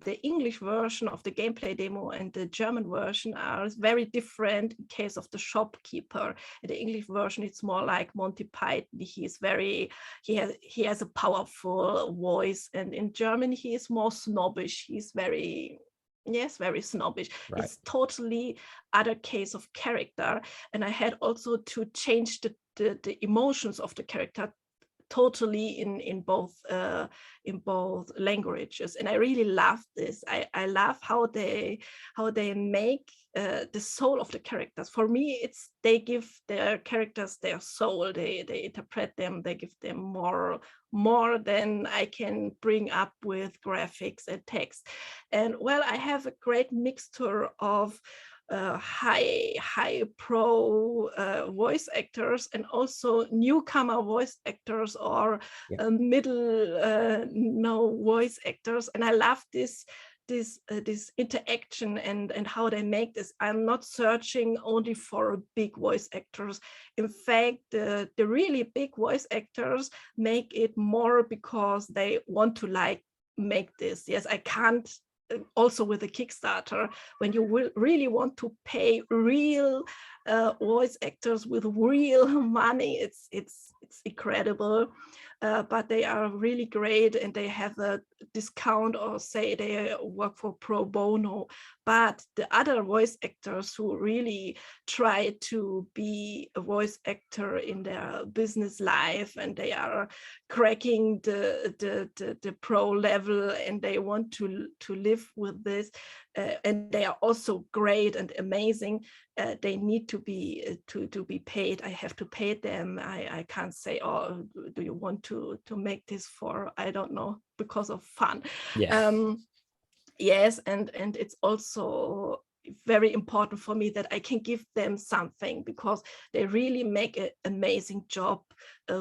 the English version of the gameplay demo and the German version are very different in case of the shopkeeper. In the English version, it's more like Monty Python. He has a powerful voice, and in German, he is more snobbish. He's very snobbish. Right. It's totally other case of character. And I had also to change the emotions of the character totally in both languages, and I really love this. I love how they make the soul of the characters. For me, it's they give their characters their soul. They interpret them. They give them more than I can bring up with graphics and text. And well, I have a great mixture of high pro voice actors and also newcomer voice actors or middle no voice actors, and I love this interaction and how they make this. I'm not searching only for big voice actors. In fact, the really big voice actors make it more because they want to make this. Yes, I can't. Also with a Kickstarter, when you will really want to pay real voice actors with real money, it's incredible. But they are really great, and they have a discount, or say they work for pro bono. But the other voice actors who really try to be a voice actor in their business life, and they are cracking the pro level, and they want to live with this, and they are also great and amazing. They need to be paid. I have to pay them. I can't say, oh, do you want to make this for, I don't know, because of fun. Yes, and it's also very important for me that I can give them something, because they really make an amazing job.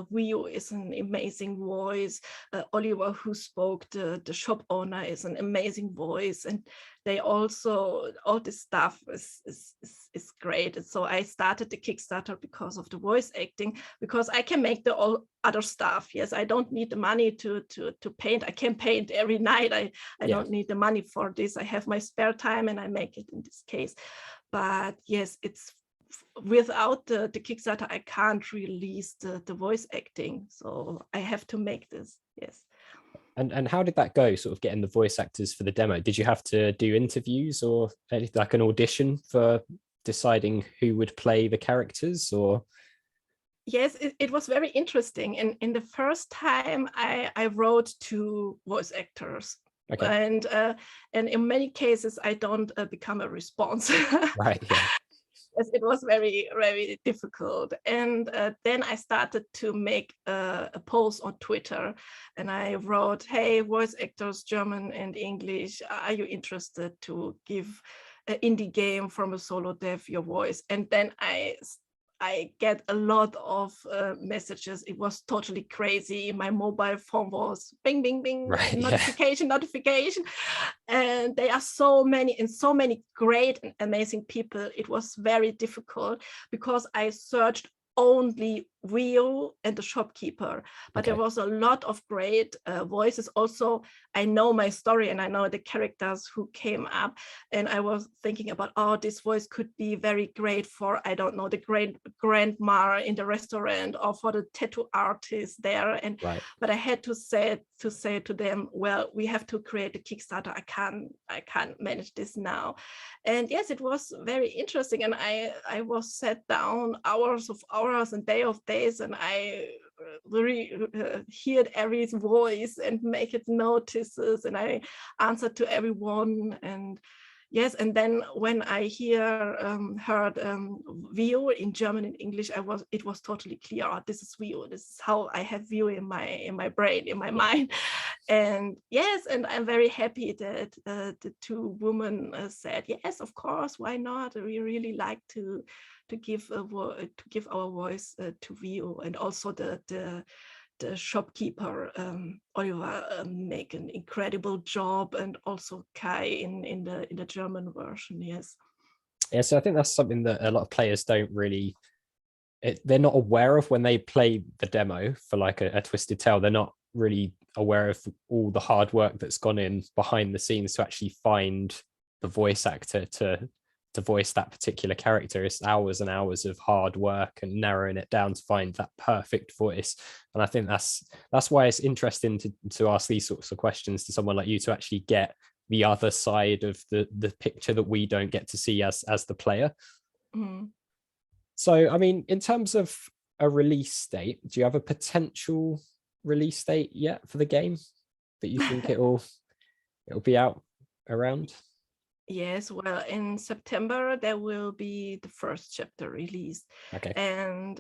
Rio is an amazing voice. Oliver, who spoke the shop owner, is an amazing voice, and they also, all this stuff is great. And so I started the Kickstarter because of the voice acting, because I can make the all other stuff. Yes, I don't need the money to paint. I can paint every night. I don't need the money for this. I have my spare time and I make it in this case. But yes, it's without the Kickstarter, I can't release the voice acting. So I have to make this. Yes. And how did that go, sort of getting the voice actors for the demo? Did you have to do interviews or like an audition for deciding who would play the characters, or? Yes, it was very interesting. And in the first time, I wrote to voice actors. Okay. And in many cases, I don't become a response. Right. Yeah. Yes, it was very, very difficult. And then I started to make a post on Twitter, and I wrote, hey, voice actors, German and English, are you interested to give indie game from a solo dev, your voice. And then I get a lot of messages. It was totally crazy. My mobile phone was bing, bing, bing, Right, notification, notification. And there are so many great and amazing people. It was very difficult because I searched only Rio and the shopkeeper, but there was a lot of great voices. Also, I know my story and I know the characters who came up, and I was thinking about, oh, this voice could be very great for, I don't know, the great grandma in the restaurant or for the tattoo artist there. And but I had to say to them, well, we have to create a Kickstarter. I can't manage this now. And yes, it was very interesting, and I was sat down hours and day of days, and I heard every voice and make it notices, and I answered to everyone. And yes, and then when I heard Vio in German and English, it was totally clear. Oh, this is Vio. This is how I have Vio in my brain, in my mind. And yes, and I'm very happy that the two women said yes, of course, why not? We really like to give our voice to Vio, and also the shopkeeper Oliver make an incredible job, and also Kai in the German version. Yes. Yeah, so I think that's something that a lot of players don't really, they're not aware of when they play the demo for like a Twisted Tale. They're not really aware of all the hard work that's gone in behind the scenes to actually find the voice actor to voice that particular character. It's hours and hours of hard work and narrowing it down to find that perfect voice. And I think that's why it's interesting to ask these sorts of questions to someone like you, to actually get the other side of the picture that we don't get to see as the player. So, I mean, in terms of a release date, do you have a potential release date yet for the game that you think it'll be out around? Yes, well, in September there will be the first chapter released. Okay. And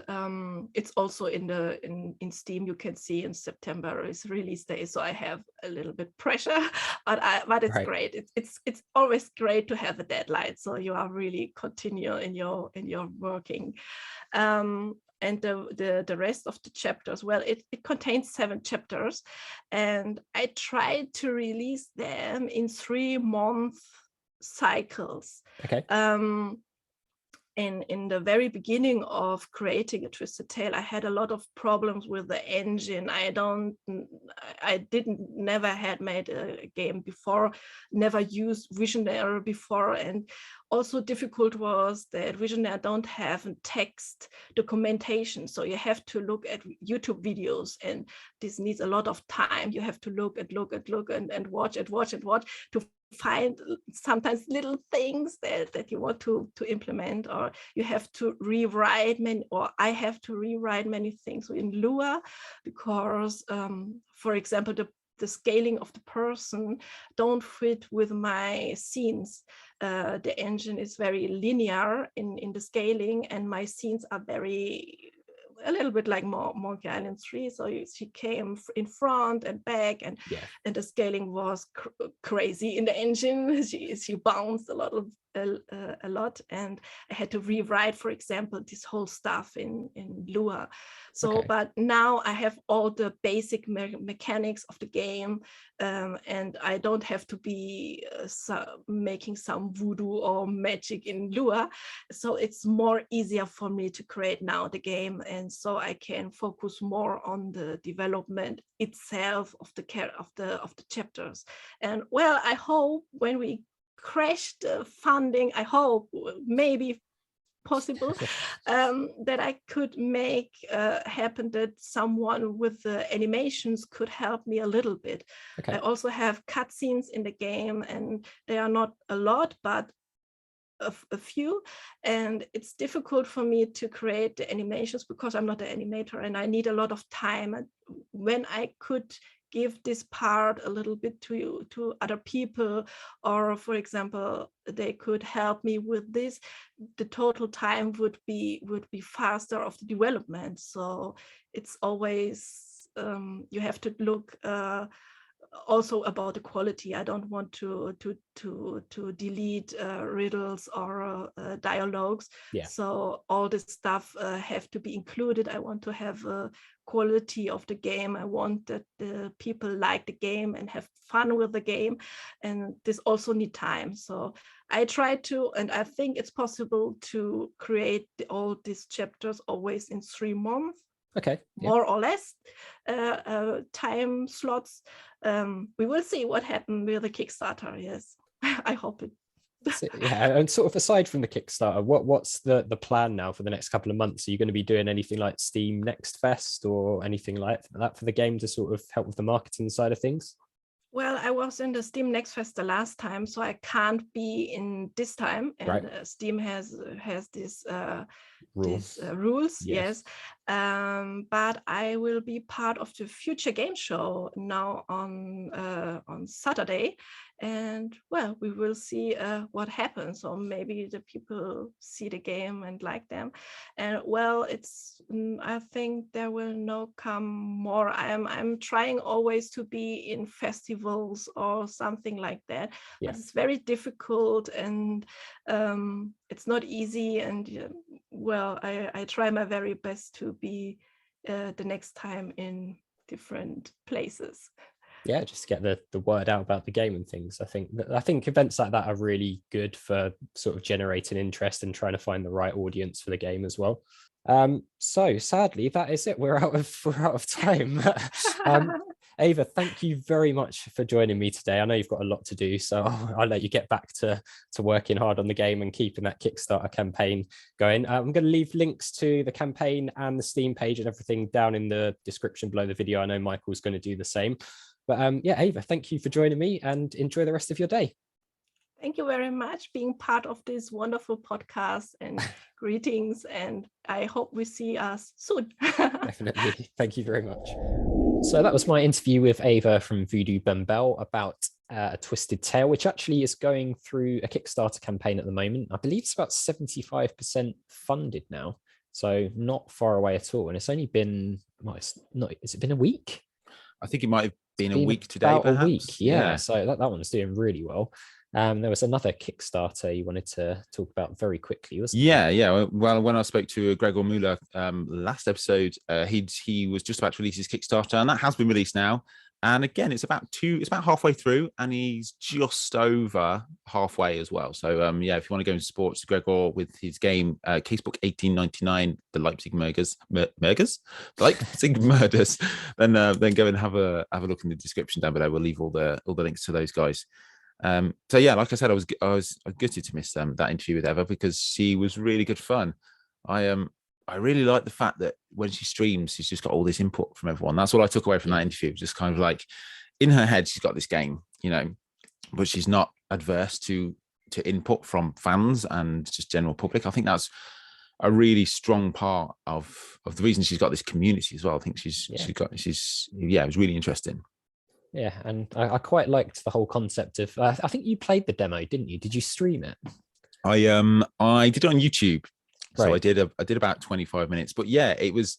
it's also in Steam. You can see in September is release day, so I have a little bit pressure, but it's great. It's always great to have a deadline, so you are really continue in your working. And the rest of the chapters, well, it contains 7 chapters, and I tried to release them in 3-month cycles. Okay. In the very beginning of creating a Twisted Tale, I had a lot of problems with the engine. Never had made a game before, never used Visionary before, and also difficult was that Visionary don't have a text documentation, so you have to look at YouTube videos, and this needs a lot of time. You have to look and watch to find sometimes little things that you want to implement, or you have to rewrite I have to rewrite many things in Lua, because for example the scaling of the person don't fit with my scenes. The engine is very linear in the scaling, and my scenes are a little bit like Monkey Island 3. So she came in front and back, and the scaling was crazy in the engine. She bounced a lot, and I had to rewrite, for example, this whole stuff in Lua. So, but now I have all the basic mechanics of the game, and I don't have to be making some voodoo or magic in Lua. So it's more easier for me to create now the game, and so I can focus more on the development itself of the chapters. And well, I hope when we crash the funding, I hope maybe possible that I could make happen that someone with the animations could help me a little bit. I also have cutscenes in the game, and they are not a lot, but a few, and it's difficult for me to create the animations because I'm not an animator, and I need a lot of time. And when I could give this part a little bit to other people, or for example they could help me with this, the total time would be faster of the development. So it's always you have to look also about the quality. I don't want to delete riddles or dialogues. Yeah. So all this stuff have to be included. I want to have a quality of the game. I want that the people like the game and have fun with the game, and this also need time. So I try to, and I think it's possible to create all these chapters always in 3 months. Okay. More or less time slots. We will see what happens with the Kickstarter. Yes, I hope it. So, yeah, and sort of aside from the Kickstarter, what's the plan now for the next couple of months? Are you going to be doing anything like Steam Next Fest or anything like that for the game to sort of help with the marketing side of things? Well, I was in the Steam Next Fest the last time, so I can't be in this time. And right. Steam has this rules. Rules, yes. But I will be part of the Future Game Show now on Saturday, and well, we will see what happens. Or maybe the people see the game and like them, and well, it's I think there will no come more. I'm trying always to be in festivals or something like that, but it's very difficult, and it's not easy, and well, I try my very best to be the next time in different places. Yeah, just get the word out about the game and things. I think events like that are really good for sort of generating interest and trying to find the right audience for the game as well. So sadly, that is it. We're out of time. Ava, thank you very much for joining me today. I know you've got a lot to do, so I'll let you get back to working hard on the game and keeping that Kickstarter campaign going. I'm going to leave links to the campaign and the Steam page and everything down in the description below the video. I know Michael's going to do the same. But yeah, Ava, thank you for joining me and enjoy the rest of your day. Thank you very much being part of this wonderful podcast, and greetings, and I hope we see us soon. Definitely. Thank you very much. So that was my interview with Ava from Voodoo Bembel about A Twisted Tale, which actually is going through a Kickstarter campaign at the moment. I believe it's about 75% funded now, so not far away at all. And it's only been, well, it's not, has it been a week? I think it might have been a week today, perhaps. A week, yeah. So that one's doing really well. There was another Kickstarter you wanted to talk about very quickly, wasn't it? Yeah. Well, when I spoke to Gregor Muller last episode, he was just about to release his Kickstarter, and that has been released now. And again, it's about halfway through, and he's just over halfway as well. So yeah, if you want to go and support Gregor with his game Casebook 1899, the Leipzig Murders, Leipzig Murders, then go and have a look in the description down below. We'll leave all the links to those guys. So yeah, like I said, I was gutted to miss that interview with Eva, because she was really good fun. I really like the fact that when she streams, she's just got all this input from everyone. That's what I took away from that interview. Just kind of like in her head, she's got this game, but she's not adverse to input from fans and just general public. I think that's a really strong part of the reason she's got this community as well. I think it was really interesting. Yeah, and I quite liked the whole concept of. I think you played the demo, didn't you? Did you stream it? I did it on YouTube, so right. I did about 25 minutes. But yeah, it was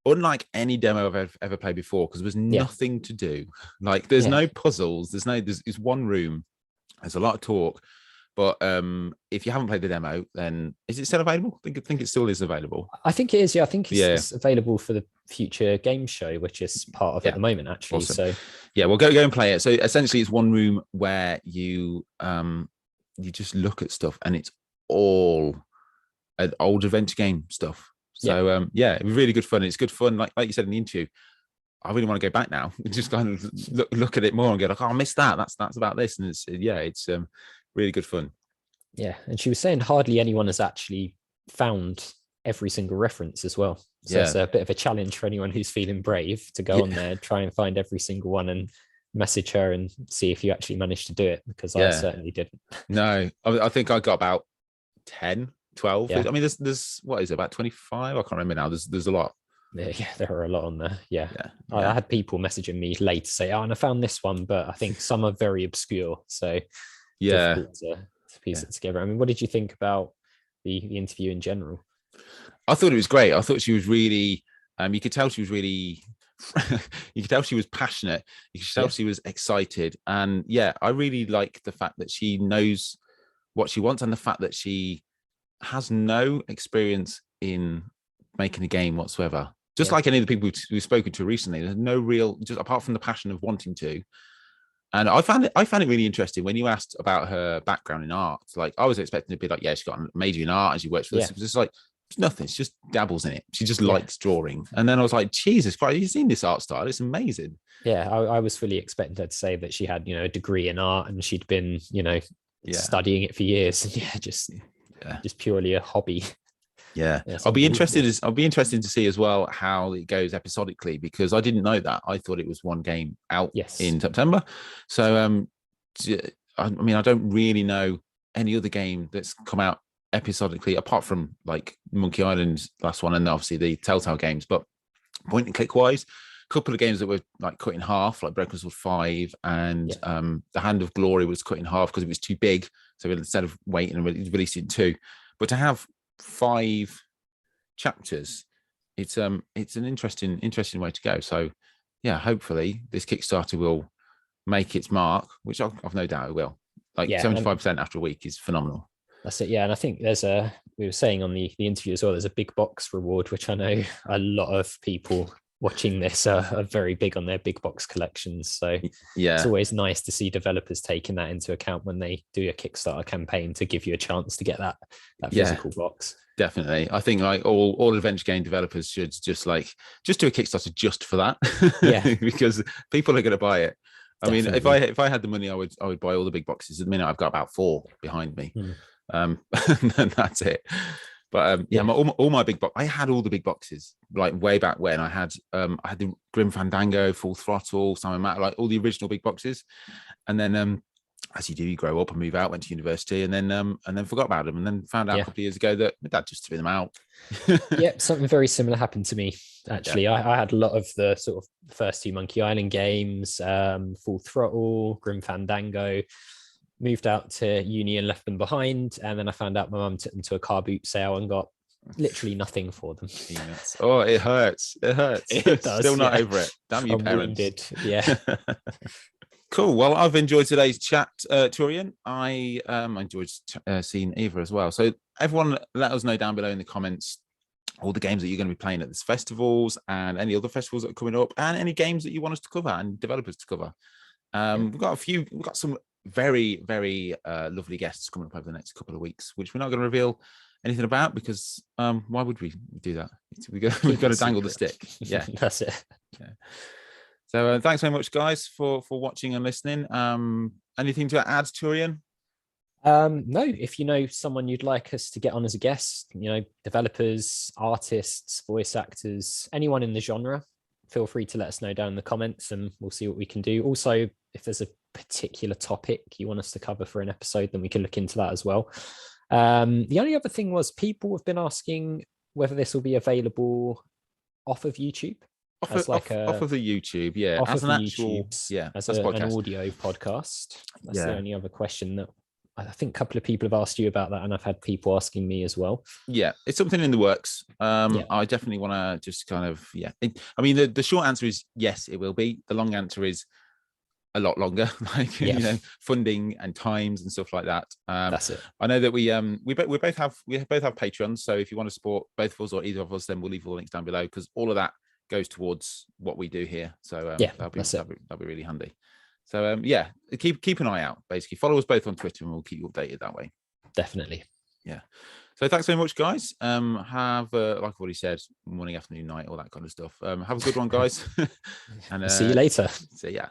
unlike any demo I've ever played before, because there was nothing to do. Like there's no puzzles. There's one room. There's a lot of talk. But if you haven't played the demo, then is it still available? I think it still is available. I think it is. Yeah, I think it's available for the Future Game Show, which is part of it at the moment, actually. Awesome. So yeah, well, go and play it. So essentially, it's one room where you just look at stuff, and it's all old adventure game stuff. So yeah, it was really good fun. It's good fun, like you said in the interview. I really want to go back now and just kind of look at it more and go like, oh, I missed that. That's about this, and it's really good fun. Yeah, and she was saying hardly anyone has actually found every single reference as well. So it's a bit of a challenge for anyone who's feeling brave to go on there, try and find every single one and message her and see if you actually managed to do it, because I certainly didn't. No, I think I got about 10, 12. Yeah. I mean, there's what is it, about 25? I can't remember now. There's a lot. Yeah, there are a lot on there. Yeah. I had people messaging me late to say, oh, and I found this one, but I think some are very obscure. So difficult to piece it together. I mean, what did you think about the interview in general? I thought it was great. I thought she was really, you could tell she was really you could tell she was passionate. You could tell she was excited. And yeah, I really like the fact that she knows what she wants, and the fact that she has no experience in making a game whatsoever. Just like any of the people we've spoken to recently, there's no real, just apart from the passion of wanting to. And I found it really interesting when you asked about her background in art. Like, I was expecting to be like, yeah, she got a major in art and she works for this. It was just like, it's nothing. She just dabbles in it. She just likes drawing. And then I was like, Jesus Christ, you've seen this art style? It's amazing. Yeah, I was fully expecting her to say that she had, a degree in art and she'd been, studying it for years. And just purely a hobby. Yeah, I'll be interested to see as well how it goes episodically, because I didn't know that. I thought it was one game out in September. So I mean, I don't really know any other game that's come out episodically apart from like Monkey Island's last one and obviously the Telltale games. But point and click wise, a couple of games that were like cut in half, like Broken Sword 5 and The Hand of Glory was cut in half because it was too big. So instead of waiting and released it in 2, but to have 5 chapters, it's an interesting way to go. So yeah, hopefully this Kickstarter will make its mark, which I've no doubt it will. Like 75% after a week is phenomenal. That's it. Yeah, and I think we were saying on the interview as well, there's a big box reward, which I know a lot of people watching this are very big on their big box collections. So it's always nice to see developers taking that into account when they do a Kickstarter campaign to give you a chance to get that physical box. Definitely. I think like all adventure game developers should just do a Kickstarter just for that. Because people are going to buy it. I mean, if I had the money, I would buy all the big boxes. At the minute, I've got about 4 behind me. And that's it. But all my big box, I had all the big boxes like way back when. I had the Grim Fandango, Full Throttle, Simon Matt, like all the original big boxes. And then as you do, you grow up and move out, went to university, and then forgot about them, and then found out a couple of years ago that my dad just threw them out. Something very similar happened to me actually. I had a lot of the sort of first 2 Monkey Island games, Full Throttle, Grim Fandango. Moved out to uni and left them behind, and then I found out my mum took them to a car boot sale and got literally nothing for them. Oh, it hurts. It does. Still not over it. Damn you, parents. Wounded. Yeah. Cool. Well, I've enjoyed today's chat, Turian. I enjoyed seeing Eva as well. So everyone, let us know down below in the comments all the games that you're going to be playing at this festivals and any other festivals that are coming up, and any games that you want us to cover and developers to cover. We've got some very, very lovely guests coming up over the next couple of weeks, which we're not going to reveal anything about because why would we do that? We've got to dangle the stick. Yeah, that's it. Yeah. So thanks very much, guys, for watching and listening. Anything to add, Turian? No, if you know someone you'd like us to get on as a guest, developers, artists, voice actors, anyone in the genre, feel free to let us know down in the comments and we'll see what we can do. Also, if there's a particular topic you want us to cover for an episode, then we can look into that as well. The only other thing was people have been asking whether this will be available off of YouTube. Off of the YouTube, yeah. As an actual, as an audio podcast. That's the only other question that I think a couple of people have asked you about that, and I've had people asking me as well. Yeah, it's something in the works. I definitely want to just kind of, I mean, the short answer is yes, it will be. The long answer is a lot longer, funding and times and stuff like that. That's it. I know that we both have Patreons, so if you want to support both of us or either of us, then we'll leave all the links down below because all of that goes towards what we do here. So that'll be really handy. So keep an eye out. Basically, follow us both on Twitter, and we'll keep you updated that way. Definitely. Yeah. So thanks very much, guys. Have like I've already said, morning, afternoon, night, all that kind of stuff. Have a good one, guys. And see you later. See ya.